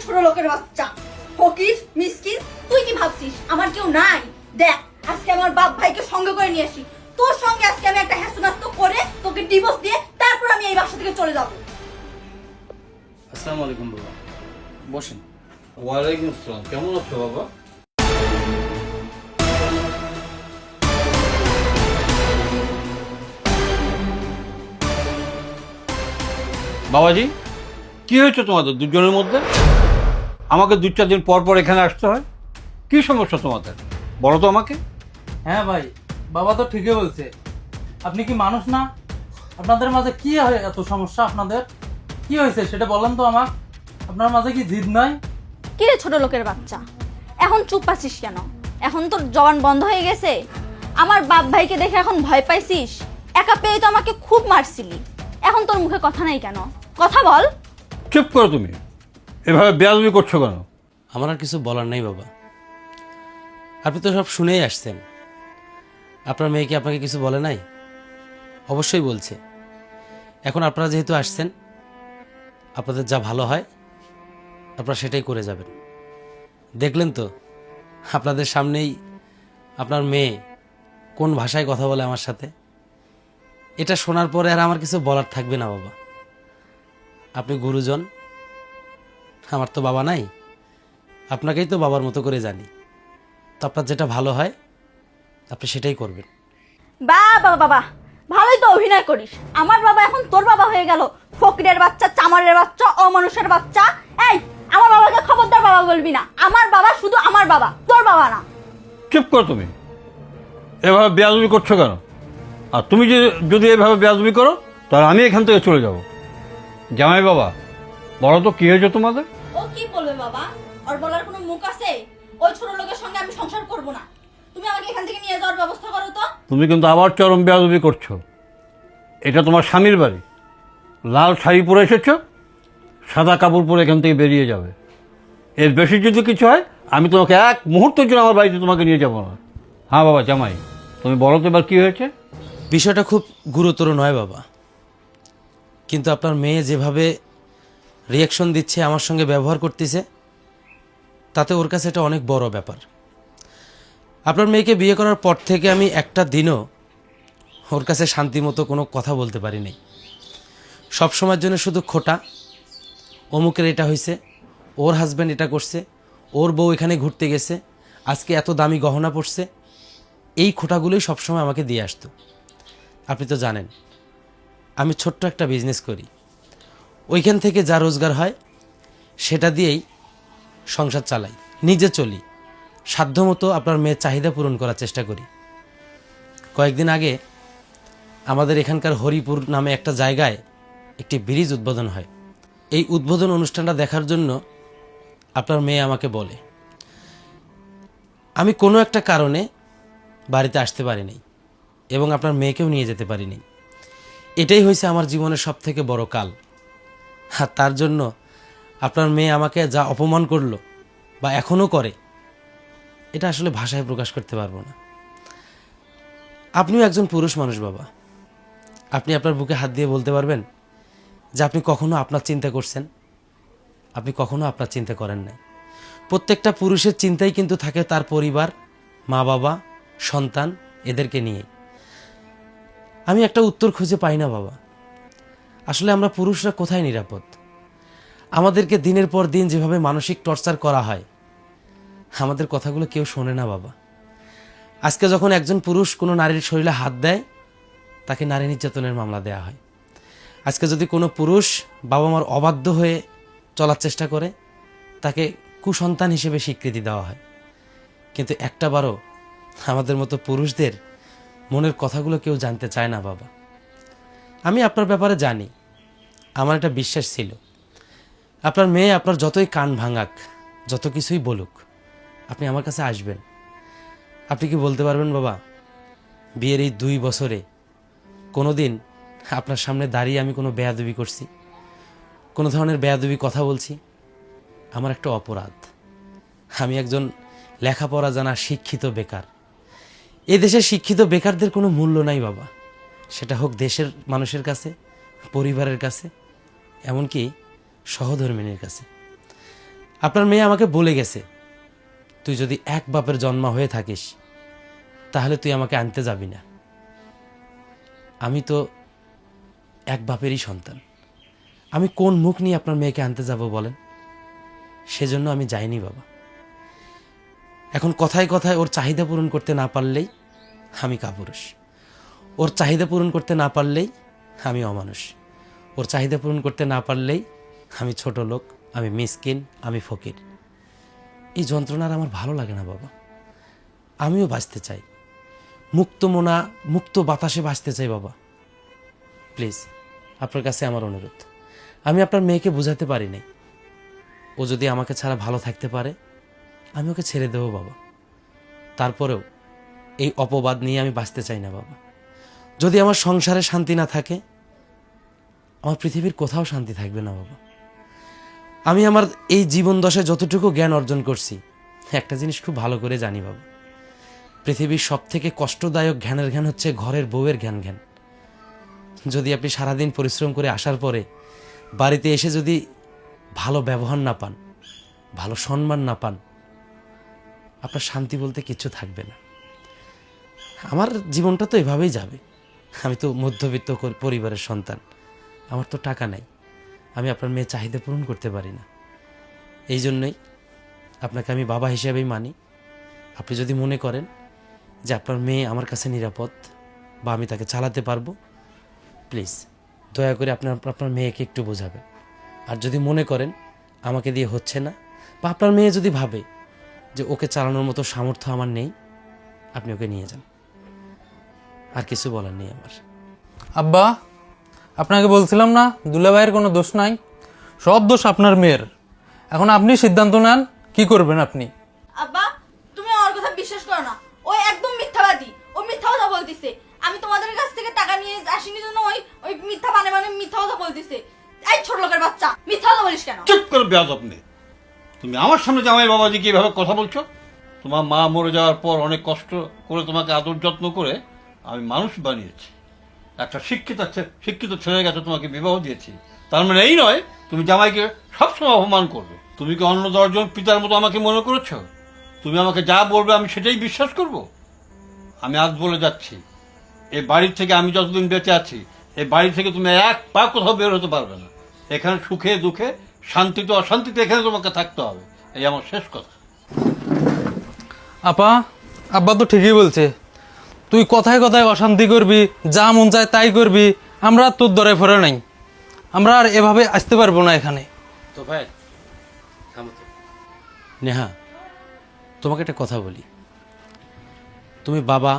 ছোট লোকের বাচ্চা, ফকির মিসকিন, তুই কি ভাবছিস আমার কেউ নাই? দেখ আজকে আমার বাপ ভাইকে সঙ্গে করে নিয়ে আসি, তোর সঙ্গে আজকে আমি একটা হ্যাসনাস্ত করে তোকে ডিভোর্স দিয়ে তারপর আমি এই বাসা থেকে চলে যাব। আসসালামু আলাইকুম বাবা, বসেন। ওয়ালাইকুম আসসালাম। কেমন আছো বাবা? বাবাজি, কি হয়েছে তোমাদের দুজনের মধ্যে? আমাকে 2-4 দিন পর পর এখানে আসতে হয়, কি সমস্যা তোমাদের বলো তো আমাকে। হ্যাঁ ভাই, বাবা তো ঠিকই বলছে। আপনি কি মানুষ না? আপনাদের মাঝে কি হয় এত সমস্যা? আপনাদের কি হয়েছে সেটা বলেন তো আমার। আপনার মাঝে কি জিদ নাই? কি রে ছোট লোকের বাচ্চা, এখন চুপ আছিস কেন? এখন তোর জবান বন্ধ হয়ে গেছে? আমার বাপ ভাইকে দেখে এখন ভয় পাইছিস? একা পেয়ে তো আমাকে খুব মারছিলি, এখন তোর মুখে কথা নাই কেন? কথা বল। চুপ করো তুমি, এভাবে বেয়াদবি করছো কেন? আমার আর কিছু বলার নেই বাবা, আপনি তো সব শুনেই আসছেন। আপনার মেয়ে কি আপনাকে কিছু বলে নাই? অবশ্যই বলছে। এখন আপনারা যেহেতু আসছেন, আপনাদের যা ভালো হয় আপনারা সেটাই করে যাবেন। দেখলেন তো আপনাদের সামনেই আপনার মেয়ে কোন ভাষায় কথা বলে আমার সাথে। এটা শোনার পরে আর আমার কিছু বলার থাকবে না বাবা। আপনি গুরুজন, আমার তো বাবা নাই, আপনাকেই তো বাবার মতো করে জানি। তো আপনার যেটা ভালো হয় আপনি সেটাই করবেন। বাবা বাবা, ভালোই তো অভিনয় করিস। আমার বাবা এখন তোর বাবা হয়ে গেল, ফকিরের বাচ্চা, চামারের বাচ্চা, অমানুষের বাচ্চা। এই, আমার বাবাকে খবরদার বাবা বলবি না। আমার বাবা শুধু আমার বাবা, তোর বাবা না। চুপ করো তুমি, এভাবে বেয়াদবি করছো কেন? আর তুমি যদি এভাবে বেয়াদবি করো তাহলে আমি এখান থেকে চলে যাব। জামাই বাবা, বলো তো কি হয়েছে তোমাদের? ও কি বলবে বাবা? ওর বলার কোনো মুখ আছে? ওই ছোট লোকের সঙ্গে আমি সংসার করব না। তুমি আমাকে এখান থেকে নিয়ে যাওয়ার ব্যবস্থা করো তো। তুমি কিন্তু আবার চরম বেয়াদবি করছো। এটা তোমার স্বামীর বাড়ি, লাল শাড়ি পরে এসেছো, সাদা কাপড় পরে এখান থেকে বেরিয়ে যাবে। এর বেশি যদি কিছু হয় আমি তোমাকে এক মুহূর্তের জন্য আমার বাড়িতে তোমাকে নিয়ে যাবো না। হ্যাঁ বাবা জামাই, তুমি বলো তো এবার কী হয়েছে? বিষয়টা খুব গুরুতর নয় বাবা, কিন্তু আপনার মেয়ে যেভাবে রিয়াকশন দিচ্ছে, আমার সঙ্গে ব্যবহার করতেছে, তাতে ওর কাছে এটা অনেক বড় ব্যাপার। আপনার মেয়েকে বিয়ে করার পর থেকে আমি একটা দিনও ওর কাছে শান্তিমতো কোনো কথা বলতে পারিনি। সবসময়ের জন্য শুধু খোটা, অমুকের এটা হয়েছে, ওর হাজব্যান্ড এটা করছে, ওর বউ এখানে ঘুরতে গেছে, আজকে এত দামি গহনা পড়ছে, এই খোটাগুলোই সবসময় আমাকে দিয়ে আসতো। আপনি তো জানেন আমি ছোট্ট একটা বিজনেস করি, ওইখান থেকে যা রোজগার হয় সেটা দিয়েই সংসার চালাই, নিজে চলি, সাধ্যমতো আপনার মেয়ের চাহিদা পূরণ করার চেষ্টা করি। কয়েকদিন আগে আমাদের এখানকার হরিপুর নামে একটা জায়গায় একটি ব্রিজ উদ্বোধন হয়। এই উদ্বোধন অনুষ্ঠানটা দেখার জন্য আপনার মেয়ে আমাকে বলে, আমি কোনো একটা কারণে বাড়িতে আসতে পারিনি এবং আপনার মেয়েকেও নিয়ে যেতে পারিনি। এটাই হয়েছে আমার জীবনের সব থেকে বড় কাল। আর তার জন্য আপনার মেয়ে আমাকে যা অপমান করলো বা এখনও করে, এটা আসলে ভাষায় প্রকাশ করতে পারবো না। আপনিও একজন পুরুষ মানুষ বাবা, আপনি আপনার বুকে হাত দিয়ে বলতে পারবেন যে আপনি কখনো আপনার চিন্তা করছেন? আপনি কখনো আপনার চিন্তা করেন নাই। প্রত্যেকটা পুরুষের চিন্তাই কিন্তু থাকে তার পরিবার, মা বাবা, সন্তান, এদেরকে নিয়ে। আমি একটা উত্তর খুঁজে পাই না বাবা। আসলে আমরা পুরুষরা কোথায় নিরাপদ? আমাদেরকে দিনের পর দিন যেভাবে মানসিক টর্চার করা হয়, আমাদের কথাগুলো কেউ শোনে না বাবা। আজকে যখন একজন পুরুষ কোনো নারীর শরীরে হাত দেয়, তাকে নারী নির্যাতনের মামলা দেওয়া হয়। আজকে যদি কোনো পুরুষ বাবা মার অবাধ্য হয়ে চলার চেষ্টা করে, তাকে কুসন্তান হিসেবে স্বীকৃতি দেওয়া হয়। কিন্তু একটাবারও আমাদের মতো পুরুষদের মনের কথাগুলো কেউ জানতে চায় না বাবা। আমি আপনার ব্যাপারে জানি, আমার একটা বিশ্বাস ছিল আপনার মেয়ে আপনার যতই কান ভাঙাক, যত কিছুই বলুক, আপনি আমার কাছে আসবেন। আপনি কি বলতে পারবেন বাবা, বিয়ের এই 2 বছরে কোনো দিন আপনার সামনে দাঁড়িয়ে আমি কোনো বেয়াদবি করছি, কোনো ধরনের বেয়াদবি কথা বলছি? আমার একটা অপরাধ। আমি একজন লেখাপড়া জানা শিক্ষিত বেকার। এই দেশের শিক্ষিত বেকারদের কোনো মূল্য নাই বাবা, সেটা হোক দেশের মানুষের কাছে, পরিবারের কাছে, এমনকি সহধর্মিনীর কাছে। আপনার মেয়ে আমাকে বলে গেছে, তুই যদি এক বাপের জন্ম হয়ে থাকিস তাহলে তুই আমাকে আনতে যাবি না। আমি তো এক বাপেরই সন্তান, আমি কোন মুখ নিয়ে আপনার মেয়েকে আনতে যাব বলেন? সেজন্য আমি যাইনি বাবা। এখন কথায় কথায় ওর চাহিদা পূরণ করতে না পারলেই আমি কাপুরুষ, ওর চাহিদা পূরণ করতে না পারলেই আমি অমানুষ, ওর চাহিদা পূরণ করতে না পারলেই আমি ছোট লোক, আমি মিসকিন, আমি ফকির। এই যন্ত্রণার আমার ভালো লাগে না বাবা। আমিও বাঁচতে চাই, মুক্ত মনা মুক্ত বাতাসে বাঁচতে চাই বাবা। প্লিজ আপনার কাছে আমার অনুরোধ, আমি আপনার মেয়েকে বোঝাতে পারি নাই, ও যদি আমাকে ছাড়া ভালো থাকতে পারে আমি ওকে ছেড়ে দেবো বাবা। তারপরেও এই অপবাদ নিয়ে আমি বাঁচতে চাই না বাবা। যদি আমার সংসারে শান্তি না থাকে আমার পৃথিবীর কোথাও শান্তি থাকবে না বাবা। আমি আমার এই জীবন দশায় যতটুকু জ্ঞান অর্জন করছি একটা জিনিস খুব ভালো করে জানি বাবা, পৃথিবীর সব থেকে কষ্টদায়ক জ্ঞানের জ্ঞান হচ্ছে ঘরের বউয়ের জ্ঞান। যদি আপনি সারাদিন পরিশ্রম করে আসার পরে বাড়িতে এসে যদি ভালো ব্যবহার না পান, ভালো সম্মান না পান, আপনার শান্তি বলতে কিছু থাকবে না। আমার জীবনটা তো এভাবেই যাবে। আমি তো মধ্যবিত্ত পরিবারের সন্তান, আমার তো টাকা নাই, আমি আপনার মেয়ের চাহিদা পূরণ করতে পারি না। এই জন্যই আপনাকে আমি বাবা হিসেবেই মানি। আপনি যদি মনে করেন যে আপনার মেয়ে আমার কাছে নিরাপদ বা আমি তাকে চালাতে পারবো, প্লিজ দয়া করে আপনার মেয়েকে একটু বোঝাবেন। আর যদি মনে করেন আমাকে দিয়ে হচ্ছে না, বা আপনার মেয়ে যদি ভাবে যে ওকে চালানোর মতো সামর্থ্য আমার নেই, আপনি ওকে নিয়ে যান। আর কিছু বলার নেই আমার। আব্বা, আপনাকে বলছিলাম না দুলাভাইয়ের কোনো দোষ নাই, সব দোষ আপনার মেয়ের। এখন আপনি সিদ্ধান্ত নেন কি করবেন আপনি। আব্বা, তুমি আমার কথা বিশ্বাস করো না, ও একদম মিথ্যাবাদী, ও মিথ্যা কথা বলতিছে। আমি তোমাদের কাছ থেকে টাকা নিয়ে আসিনি জন্য ওই মিথ্যা মানে মিথ্যা কথা বলতিছে। এই ছোট লোকের বাচ্চা, মিথ্যা কথা বলিস কেন? চুপ করে বেয়াদব মেয়ে, তুমি আমার সামনে জামাই বাবাজিকে এভাবে কথা বলছো? তোমার মা মরে যাওয়ার পর অনেক কষ্ট করে তোমাকে আদর যত্ন করে আমি মানুষ বানিয়েছি, একটা শিক্ষিত ছেলের কাছে তোমাকে বিবাহ দিয়েছি। তার মানে এই নয় তুমি জামাইকে সবসময় অপমান করবে। তুমি কি অন্য 10 জন পিতার মতো আমাকে মনে করেছ? তুমি আমাকে যা বলবে আমি সেটাই বিশ্বাস করব? আমি আজ বলে যাচ্ছি, এই বাড়ির থেকে আমি যতদিন বেঁচে আছি এই বাড়ি থেকে তুমি এক পা কোথাও বের হতে পারবে না। এখানে সুখে দুঃখে শান্তিতে অশান্তিতে এখানে তোমাকে থাকতে হবে, এই আমার শেষ কথা। আব্বা তো ঠিকই বলছে, তুই কথায় কথায় অশান্তি করবি, যা মন চায় তাই করবি, আমরা আর তোর দরে ফেরে নাই, আমরা আর এভাবে আসতে পারবো না এখানে। তো ভাই থামো তো। নেহা, তোমাকে একটা কথা বলি, তুমি বাবা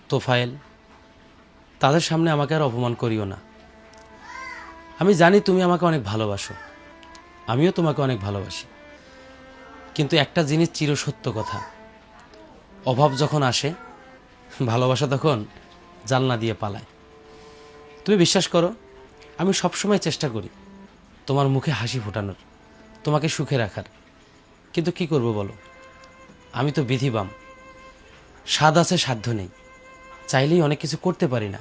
তোফায়েল তাদের সামনে আমাকে আর অপমান করিও না। আমি জানি তুমি আমাকে অনেক ভালোবাসো, আমিও তোমাকে অনেক ভালোবাসি, কিন্তু একটা জিনিস চিরসত্য কথা, অভাব যখন আসে ভালোবাসা তখন জানলা দিয়ে পালায়। তুমি বিশ্বাস করো, আমি সবসময় চেষ্টা করি তোমার মুখে হাসি ফোটানোর, তোমাকে সুখে রাখার, কিন্তু কি করব বলো, আমি তো বিধিবাম, স্বাদ আছে সাধ্য নেই, চাইলেই অনেক কিছু করতে পারি না।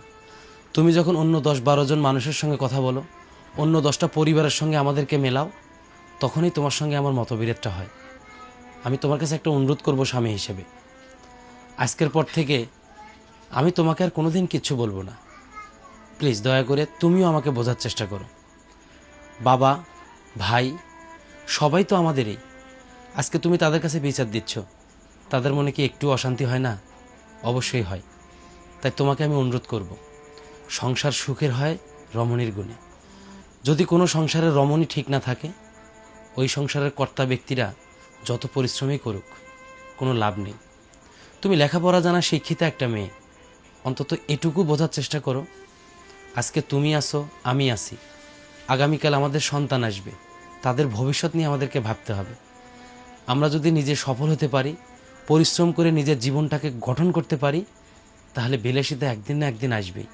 তুমি যখন অন্য 10-12 জন মানুষের সঙ্গে কথা বলো, অন্য 10টা পরিবারের সঙ্গে আমাদেরকে মেলাও, তখনই তোমার সঙ্গে আমার মতবিরোধটা হয়। আমি তোমার কাছে একটা অনুরোধ করব স্বামী হিসেবে, আজকের পর থেকে আমি তোমাকে আর কোনোদিন কিচ্ছু বলবো না। প্লিজ দয়া করে তুমিও আমাকে বোঝার চেষ্টা করো। বাবা ভাই সবাই তো আমাদেরই, আজকে তুমি তাদের কাছে বিচার দিচ্ছ, তাদের মনে কি একটু অশান্তি হয় না? অবশ্যই হয়। তাই তোমাকে আমি অনুরোধ করব, সংসার সুখের হয় রমণীর গুণে। যদি কোনো সংসারের রমণী ঠিক না থাকে, ওই সংসারের কর্তা ব্যক্তিরা যত পরিশ্রমই করুক কোনো লাভ নেই। তুমি লেখাপড়া জানা শিক্ষিতা একটা মেয়ে, অন্তত এটুকু বোঝার চেষ্টা করো, আজকে তুমি আসো আমি আসি, আগামীকাল আমাদের সন্তান আসবে, তাদের ভবিষ্যৎ নিয়ে আমাদেরকে ভাবতে হবে। আমরা যদি নিজে সফল হতে পারি, পরিশ্রম করে নিজের জীবনটাকে গঠন করতে পারি, তাহলে বিলাসিতা একদিন না একদিন আসবেই।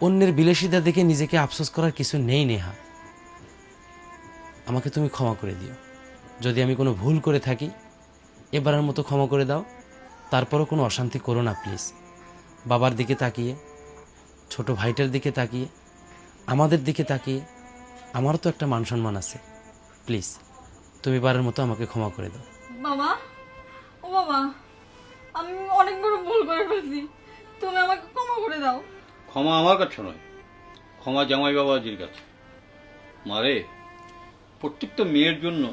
অন্যের বিলাসিতা দেখে নিজেকে আফসোস করার কিছু নেই নেহা। আমাকে তুমি ক্ষমা করে দিও, যদি আমি কোনো ভুল করে থাকি এবারের মতো ক্ষমা করে দাও। তারপরও কোনো অশান্তি করো না প্লিজ। বাবার দিকে তাকিয়ে, ছোট ভাইটার দিকে তাকিয়ে, আমাদের দিকে তাকিয়ে, আমারও তো একটা মান সম্মান আছে, প্লিজ তুমি বারের মতো আমাকে ক্ষমা করে দাও। বাবা, ও বাবা, আমি অনেক বড় ভুল করে ফেলছি, তুমি আমাকে ক্ষমা করে দাও। ক্ষমা আমার কাছে নয়, ক্ষমা জামাই বাবাজির কাছে। মারে, প্রত্যেকটা মেয়ের জন্য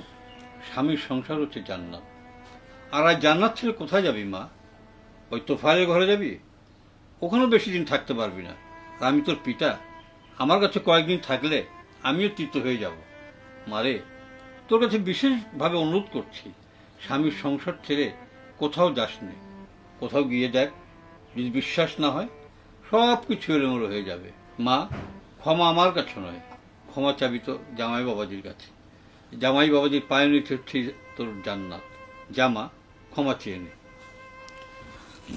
স্বামীর সংসার হচ্ছে জান্নাত। আর আজ জান্নাত ছেড়ে কোথায় যাবি মা? ওই তোফায়ের ঘরে যাবি? ওখানেও বেশি দিন থাকতে পারবি না। আর আমি তোর পিতা, আমার কাছে কয়েকদিন থাকলে আমিও তৃপ্ত হয়ে যাব। মারে, তোর কাছে বিশেষভাবে অনুরোধ করছি, স্বামীর সংসার ছেড়ে কোথাও যাস নে। কোথাও গিয়ে দেখ, যদি বিশ্বাস না হয় সব কিছু এলোমেলো হয়ে যাবে। মা, ক্ষমা আমার কাছে নয়, ক্ষমা চাবি তো জামাই বাবাজির কাছে। জামাই বাবাজির পায়ে নিচে হচ্ছে তোর জান্নাত। জামা, ক্ষমা চেয়ে নে।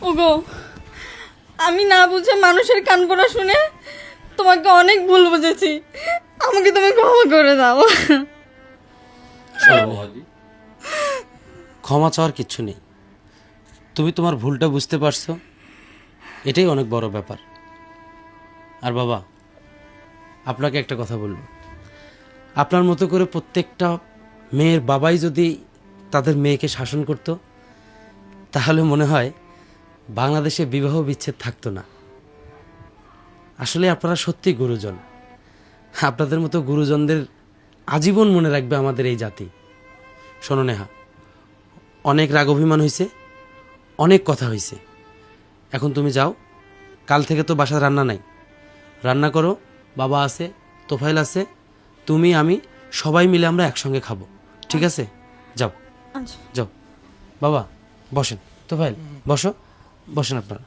ওগো, আমি না বুঝে মানুষের কান পড়া শুনে তোমাকে অনেক ভুল বুঝেছি, আমাকে তুমি ক্ষমা করে দাও। বাবাজি, ক্ষমা চাওয়ার কিচ্ছু নেই, তুমি তোমার ভুলটা বুঝতে পারছো, এটাই অনেক বড় ব্যাপার। আর বাবা, আপনাকে একটা কথা বলবো, আপনার মতো করে প্রত্যেকটা মেয়ের বাবাই যদি তাদের মেয়েকে শাসন করত, তাহলে মনে হয় বাংলাদেশে বিবাহ বিচ্ছেদ থাকতো না। আসলে আপনারা সত্যি গুরুজন, আপনাদের মতো গুরুজনদের আজীবন মনে রাখবে আমাদের এই জাতি। শোনো নেহা, অনেক রাগ অভিমান হয়েছে, অনেক কথা হয়েছে, এখন তুমি যাও। কাল থেকে তো বাসায় রান্না নাই, রান্না করো, বাবা আছে, তোফাইল আছে, তুমি, আমি সবাই মিলে আমরা একসঙ্গে খাবো, ঠিক আছে? যাও আচ্ছা। যাও। বাবা বসেন, তোফাইল বসো, বসেন আপনারা।